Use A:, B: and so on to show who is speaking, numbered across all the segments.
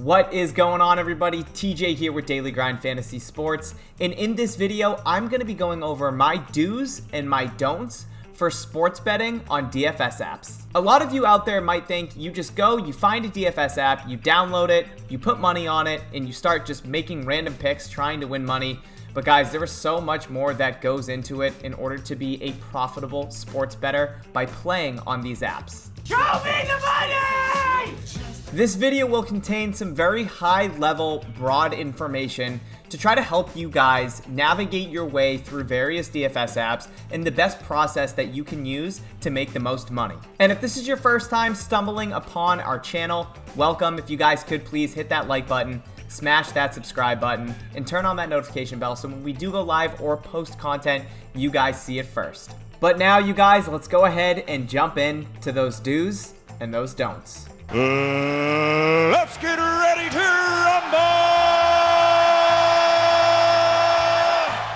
A: What is going on, everybody? TJ here with Daily Grind Fantasy Sports, and in this video I'm going to be going over my do's and my don'ts for sports betting on DFS apps. A lot of you out there might think you just go, you find a DFS app, you download it, you put money on it, and you start just making random picks trying to win money. But guys, there is so much more that goes into it in order to be a profitable sports bettor by playing on these apps. Show me the money! This video will contain some very high-level, broad information to try to help you guys navigate your way through various DFS apps and the best process that you can use to make the most money. And if this is your first time stumbling upon our channel, welcome. If you guys could please hit that like button, smash that subscribe button, and turn on that notification bell so when we do go live or post content, you guys see it first. But now, you guys, let's go ahead and jump in to those do's and those don'ts.
B: Let's get ready to rumble!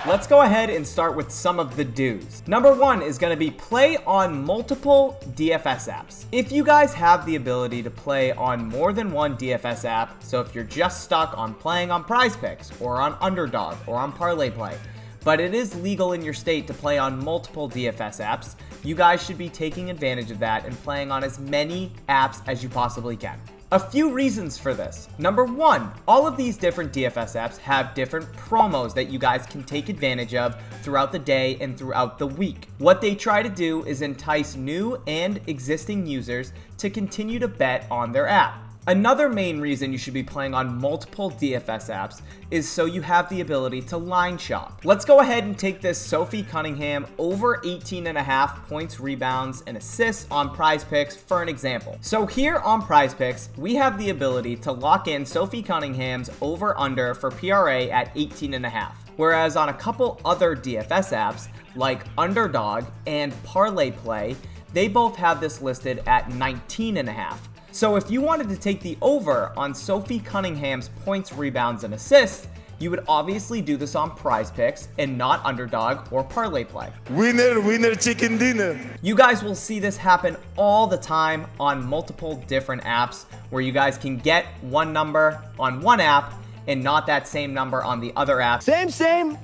A: Let's go ahead and start with some of the do's. Number one is going to be play on multiple DFS apps. If you guys have the ability to play on more than one DFS app, so if you're just stuck on playing on PrizePicks or on Underdog or on Parlay Play, but it is legal in your state to play on multiple DFS apps, you guys should be taking advantage of that and playing on as many apps as you possibly can. A few reasons for this. Number one, all of these different DFS apps have different promos that you guys can take advantage of throughout the day and throughout the week. What they try to do is entice new and existing users to continue to bet on their app. Another main reason you should be playing on multiple DFS apps is so you have the ability to line shop. Let's go ahead and take this Sophie Cunningham over 18.5 points, rebounds, and assists on PrizePicks for an example. So here on PrizePicks, we have the ability to lock in Sophie Cunningham's over-under for PRA at 18.5. Whereas on a couple other DFS apps like Underdog and Parlay Play, they both have this listed at 19.5. So if you wanted to take the over on Sophie Cunningham's points, rebounds, and assists, you would obviously do this on PrizePicks and not Underdog or Parlay Play.
B: Winner, winner, chicken dinner.
A: You guys will see this happen all the time on multiple different apps where you guys can get one number on one app and not that same number on the other app.
C: Same,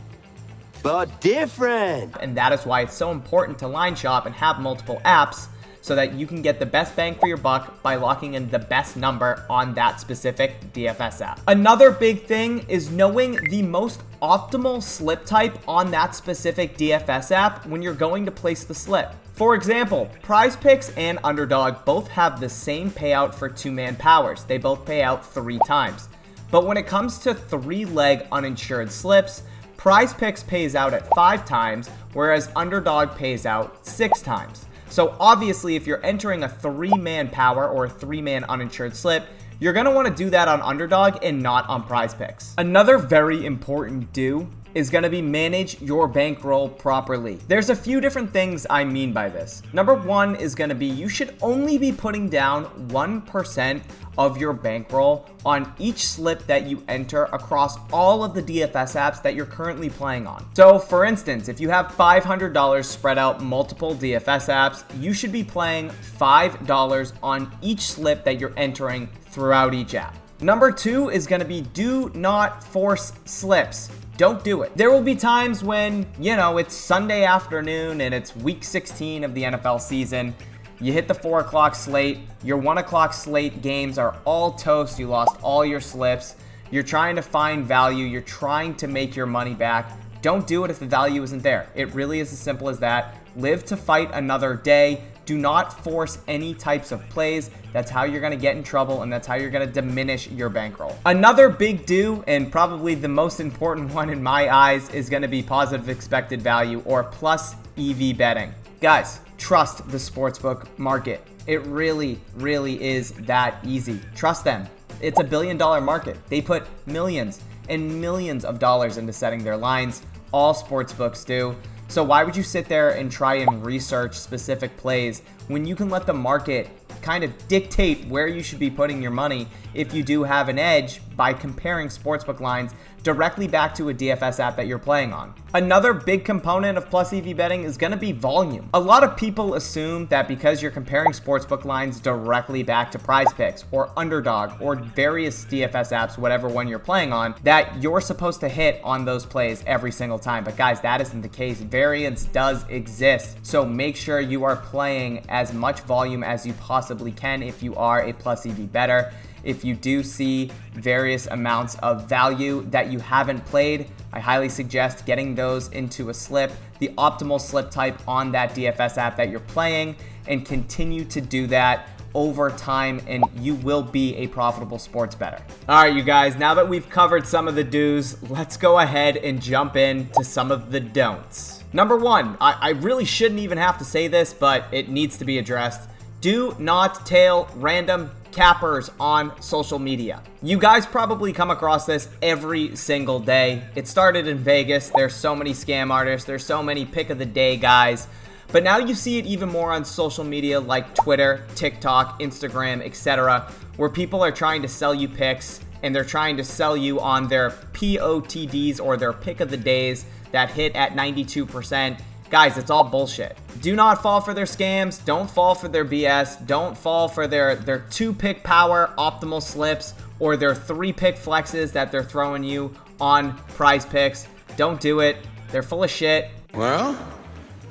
C: but different.
A: And that is why it's so important to line shop and have multiple apps so that you can get the best bang for your buck by locking in the best number on that specific DFS app. Another big thing is knowing the most optimal slip type on that specific DFS app when you're going to place the slip. For example, PrizePicks and Underdog both have the same payout for two-man powers. They both pay out 3 times. But when it comes to 3-leg uninsured slips, PrizePicks pays out at 5 times, whereas Underdog pays out 6 times. So obviously, if you're entering a 3-man power or a 3-man uninsured slip, you're going to want to do that on Underdog and not on PrizePicks. Another very important do is going to be manage your bankroll properly. There's a few different things I mean by this. Number one is going to be you should only be putting down 1% of your bankroll on each slip that you enter across all of the DFS apps that you're currently playing on. So for instance, if you have $500 spread out multiple DFS apps, you should be playing $5 on each slip that you're entering throughout each app. Number two is going to be do not force slips. Don't do it. There will be times when, it's Sunday afternoon and it's week 16 of the NFL season. You hit the 4 o'clock slate. Your 1 o'clock slate games are all toast. You lost all your slips. You're trying to find value. You're trying to make your money back. Don't do it if the value isn't there. It really is as simple as that. Live to fight another day. Do not force any types of plays. That's how you're going to get in trouble, and that's how you're going to diminish your bankroll. Another big do, and probably the most important one in my eyes, is going to be positive expected value or plus EV betting. Guys, trust the sportsbook market. It really, really is that easy. Trust them. It's $1 billion market. They put millions and millions of dollars into setting their lines. All sportsbooks do. So why would you sit there and try and research specific plays when you can let the market kind of dictate where you should be putting your money if you do have an edge by comparing sportsbook lines directly back to a DFS app that you're playing on. Another big component of plus EV betting is going to be volume. A lot of people assume that because you're comparing sportsbook lines directly back to PrizePicks or Underdog or various DFS apps, whatever one you're playing on, that you're supposed to hit on those plays every single time. But guys, that isn't the case. Variance does exist. So make sure you are playing as much volume as you possibly can if you are a plus EV bettor. If you do see various amounts of value that you haven't played, I highly suggest getting those into a slip, the optimal slip type on that DFS app that you're playing, and continue to do that over time, and you will be a profitable sports bettor. All right, you guys, now that we've covered some of the do's, let's go ahead and jump into some of the don'ts. Number one, I really shouldn't even have to say this, but it needs to be addressed. Do not tail random cappers on social media. You guys probably come across this every single day. It started in Vegas. There's so many scam artists. There's so many pick of the day guys. But now you see it even more on social media like Twitter, TikTok, Instagram, etc., where people are trying to sell you picks and they're trying to sell you on their POTDs or their pick of the days that hit at 92%. Guys, it's all bullshit. Do not fall for their scams. Don't fall for their BS. Don't fall for their 2-pick power optimal slips or their 3-pick flexes that they're throwing you on PrizePicks. Don't do it. They're full of shit.
D: Well,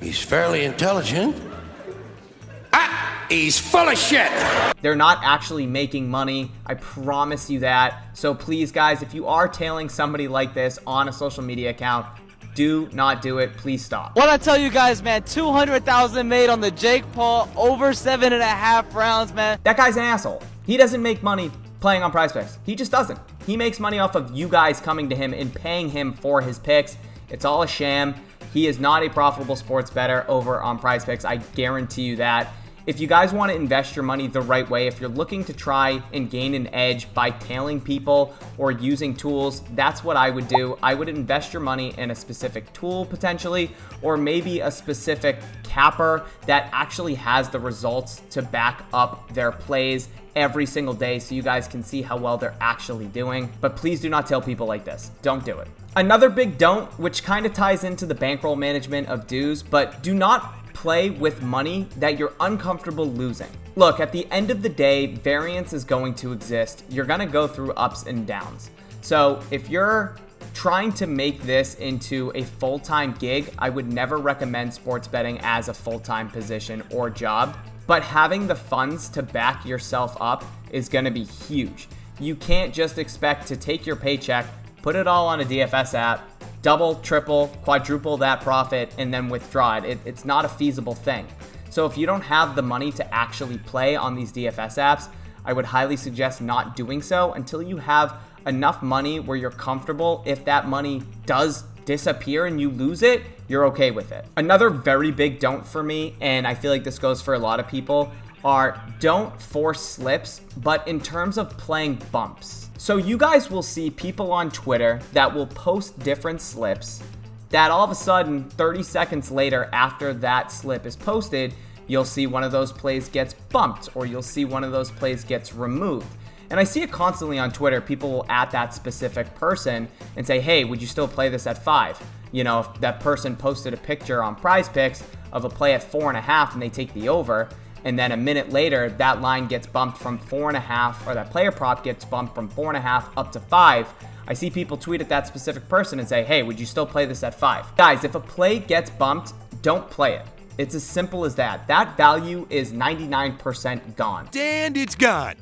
D: he's fairly intelligent. He's full of shit.
A: They're not actually making money. I promise you that. So please, guys, if you are tailing somebody like this on a social media account, do not do it. Please stop.
E: What I tell you guys, man, 200,000 made on the Jake Paul over 7.5 rounds, man.
A: That guy's an asshole. He doesn't make money playing on PrizePicks. He just doesn't. He makes money off of you guys coming to him and paying him for his picks. It's all a sham. He is not a profitable sports bettor over on PrizePicks. I guarantee you that. If you guys want to invest your money the right way, if you're looking to try and gain an edge by tailing people or using tools, that's what I would do. I would invest your money in a specific tool potentially, or maybe a specific capper that actually has the results to back up their plays every single day so you guys can see how well they're actually doing. But please do not tail people like this. Don't do it. Another big don't, which kind of ties into the bankroll management of dues, but do not play with money that you're uncomfortable losing. Look, at the end of the day, variance is going to exist. You're going to go through ups and downs. So if you're trying to make this into a full-time gig, I would never recommend sports betting as a full-time position or job. But having the funds to back yourself up is going to be huge. You can't just expect to take your paycheck, put it all on a DFS app, double, triple, quadruple that profit, and then withdraw it. It's not a feasible thing. So if you don't have the money to actually play on these DFS apps, I would highly suggest not doing so until you have enough money where you're comfortable. If that money does disappear and you lose it, you're okay with it. Another very big don't for me, and I feel like this goes for a lot of people, are don't force slips, but in terms of playing bumps. So you guys will see people on Twitter that will post different slips that all of a sudden 30 seconds later after that slip is posted, you'll see one of those plays gets bumped or you'll see one of those plays gets removed. And I see it constantly on Twitter. People will at that specific person and say, hey, would you still play this at 5? You know, if that person posted a picture on PrizePicks of a play at 4.5 and they take the over, and then a minute later, that line gets bumped from 4.5, or that player prop gets bumped from 4.5 up to 5. I see people tweet at that specific person and say, hey, would you still play this at 5? Guys, if a play gets bumped, don't play it. It's as simple as that. That value is 99% gone.
B: And it's gone.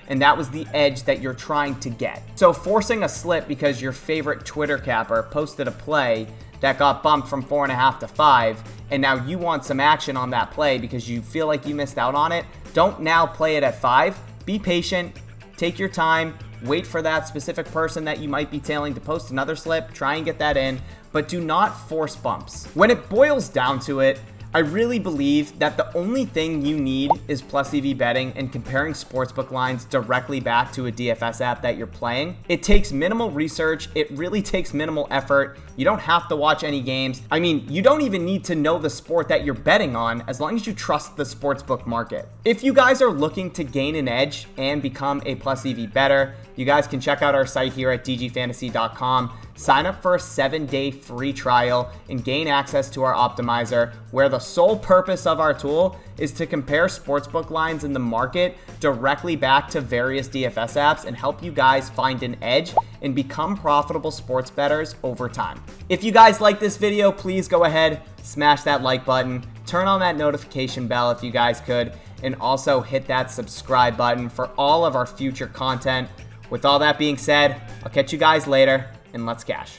A: And that was the edge that you're trying to get. So forcing a slip because your favorite Twitter capper posted a play that got bumped from 4.5 to 5, and now you want some action on that play because you feel like you missed out on it, don't now play it at 5. Be patient, take your time, wait for that specific person that you might be tailing to post another slip, try and get that in, but do not force bumps. When it boils down to it, I really believe that the only thing you need is Plus EV betting and comparing sportsbook lines directly back to a DFS app that you're playing. It takes minimal research. It really takes minimal effort. You don't have to watch any games. I mean, you don't even need to know the sport that you're betting on as long as you trust the sportsbook market. If you guys are looking to gain an edge and become a Plus EV bettor, you guys can check out our site here at dgfantasy.com. Sign up for a 7-day free trial and gain access to our optimizer, where the sole purpose of our tool is to compare sportsbook lines in the market directly back to various DFS apps and help you guys find an edge and become profitable sports bettors over time. If you guys like this video, please go ahead, smash that like button, turn on that notification bell if you guys could, and also hit that subscribe button for all of our future content. With all that being said, I'll catch you guys later, and let's cash.